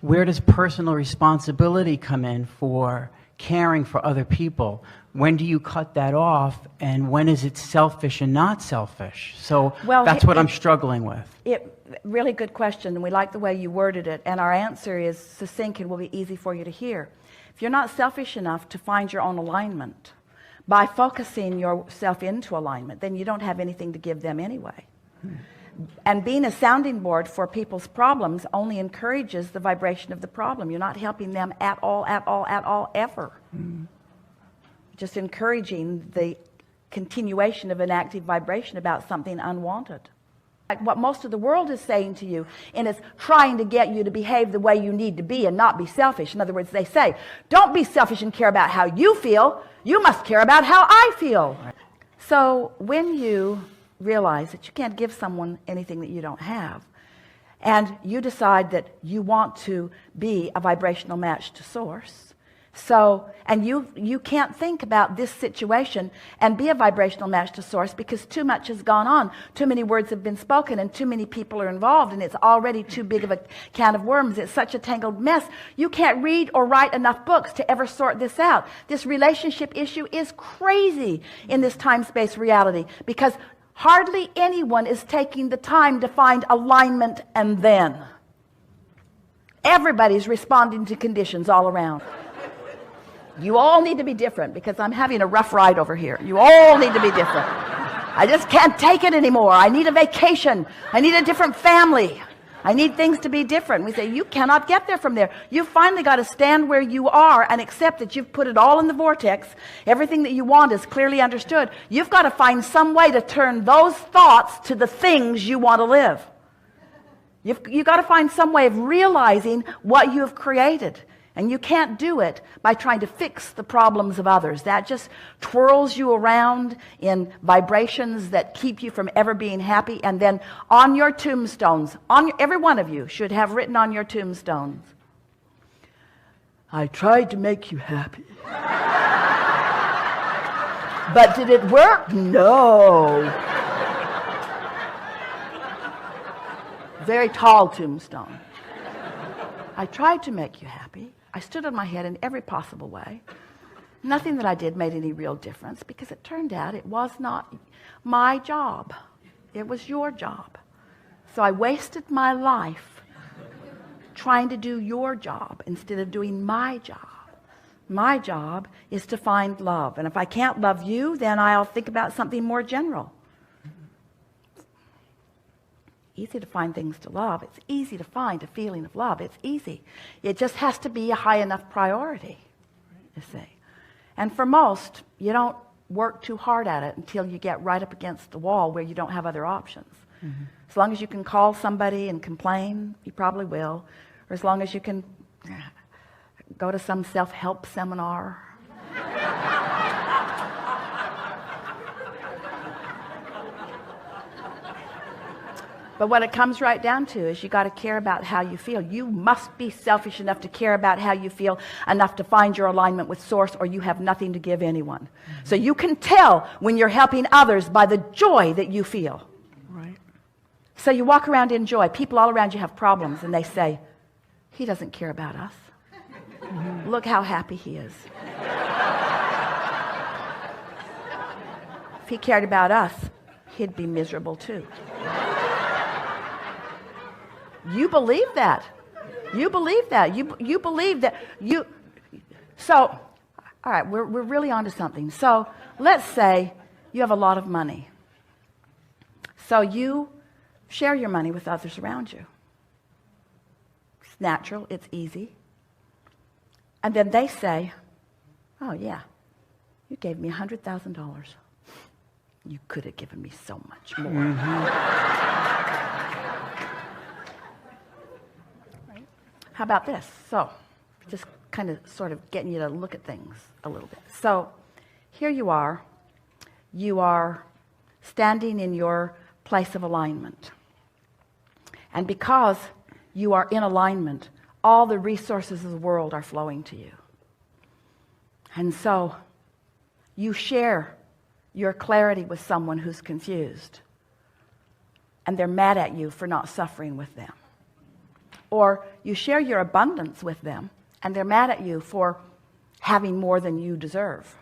where does personal responsibility come in for caring for other people? When do you cut that off, and when is it selfish and not selfish? So that's what I'm struggling with. Really good question, and we like the way you worded it, and our answer is succinct and will be easy for you to hear. If you're not selfish enough to find your own alignment by focusing yourself into alignment, then you don't have anything to give them anyway. And being a sounding board for people's problems only encourages the vibration of the problem. You're not helping them at all, ever. Just encouraging the continuation of an active vibration about something unwanted. Like what most of the world is saying to you, and it's trying to get you to behave the way you need to be and not be selfish. In other words, they say, don't be selfish and care about how you feel. You must care about how I feel. So when you realize that you can't give someone anything that you don't have, and you decide that you want to be a vibrational match to source, and you can't think about this situation and be a vibrational match to source because too much has gone on, too many words have been spoken, and too many people are involved, and it's already too big of a can of worms. It's such a tangled mess. You can't read or write enough books to ever sort this out. This relationship issue is crazy in this time-space reality because hardly anyone is taking the time to find alignment, and then everybody's responding to conditions all around. You all need to be different because I'm having a rough ride over here. You all need to be different. I just can't take it anymore. I need a vacation. I need a different family. I need things to be different. We say, you cannot get there from there. You finally got to stand where you are and accept that you've put it all in the vortex. Everything that you want is clearly understood. You've got to find some way to turn those thoughts to the things you want to live. You've got to find some way of realizing what you have created. And you can't do it by trying to fix the problems of others. That just twirls you around in vibrations that keep you from ever being happy. And then on your tombstones, every one of you should have written on your tombstones, I tried to make you happy. But did it work? No. Very tall tombstone. I tried to make you happy. I stood on my head in every possible way. Nothing that I did made any real difference because it turned out it was not my job. It was your job. So I wasted my life trying to do your job instead of doing my job. My job is to find love. And if I can't love you, then I'll think about something more general. Easy to find things to love. It's easy to find a feeling of love. It's easy. It just has to be a high enough priority, you see. And for most, you don't work too hard at it until you get right up against the wall where you don't have other options. Mm-hmm. As long as you can call somebody and complain, you probably will. Or as long as you can go to some self-help seminar. But what it comes right down to is you got to care about how you feel. You must be selfish enough to care about how you feel, enough to find your alignment with source, or you have nothing to give anyone. Mm-hmm. So you can tell when you're helping others by the joy that you feel. Right. So you walk around in joy. People all around you have problems, and they say, he doesn't care about us. Mm-hmm. Look how happy he is. If he cared about us, he'd be miserable too. You believe that. You believe that. You believe that. So, all right, we're really onto something. So let's say you have a lot of money. So you share your money with others around you. It's natural. It's easy. And then they say, oh, yeah, you gave me $100,000. You could have given me so much more. Mm-hmm. How about this? So, just kind of sort of getting you to look at things a little bit. So, here you are standing in your place of alignment. And because you are in alignment, all the resources of the world are flowing to you. And so, you share your clarity with someone who's confused. And they're mad at you for not suffering with them. Or you share your abundance with them, and they're mad at you for having more than you deserve.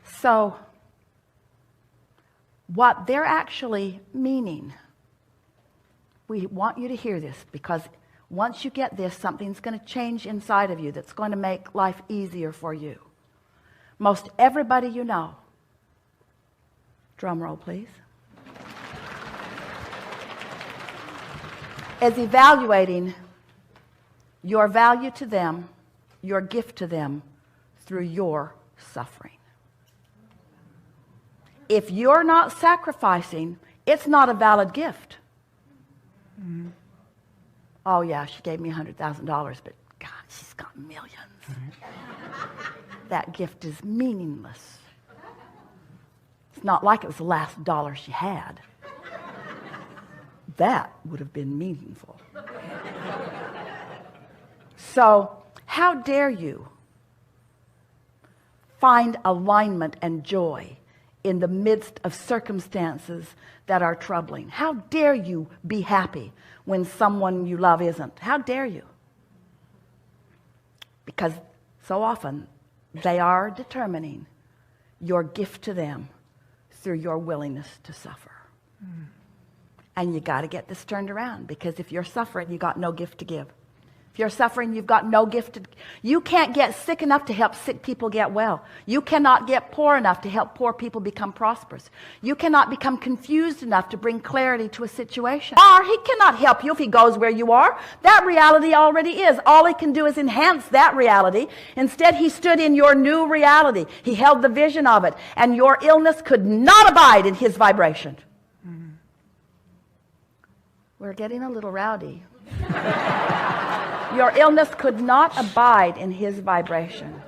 So, what they're actually meaning, we want you to hear this, because once you get this, something's going to change inside of you that's going to make life easier for you. Most everybody you know, drum roll please, is evaluating your value to them, your gift to them, through your suffering. If you're not sacrificing, it's not a valid gift. Mm-hmm. Oh yeah, she gave me $100,000, but God, she's got millions. Mm-hmm. That gift is meaningless. It's not like it was the last dollar she had. That would have been meaningful. So, how dare you find alignment and joy in the midst of circumstances that are troubling? How dare you be happy when someone you love isn't? How dare you? Because so often they are determining your gift to them through your willingness to suffer. Mm. And you got to get this turned around, because if you're suffering, you got no gift to give. If you're suffering, you've got no gift to... You can't get sick enough to help sick people get well. You cannot get poor enough to help poor people become prosperous. You cannot become confused enough to bring clarity to a situation. Or he cannot help you if he goes where you are. That reality already is. All he can do is enhance that reality. Instead, he stood in your new reality. He held the vision of it. And your illness could not abide in his vibration. Mm-hmm. We're getting a little rowdy. Your illness could not abide in his vibration.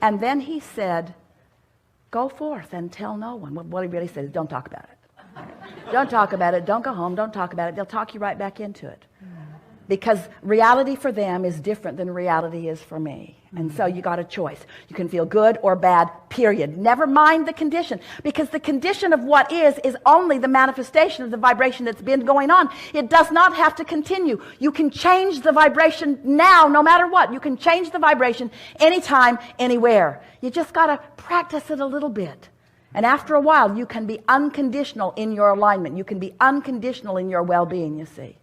And then he said, go forth and tell no one. What he really said is, don't talk about it. Don't talk about it. Don't go home. Don't talk about it. They'll talk you right back into it. Because reality for them is different than reality is for me. And so you got a choice. You can feel good or bad, period. Never mind the condition. Because the condition of what is only the manifestation of the vibration that's been going on. It does not have to continue. You can change the vibration now, no matter what. You can change the vibration anytime, anywhere. You just got to practice it a little bit. And after a while, you can be unconditional in your alignment. You can be unconditional in your well-being, you see.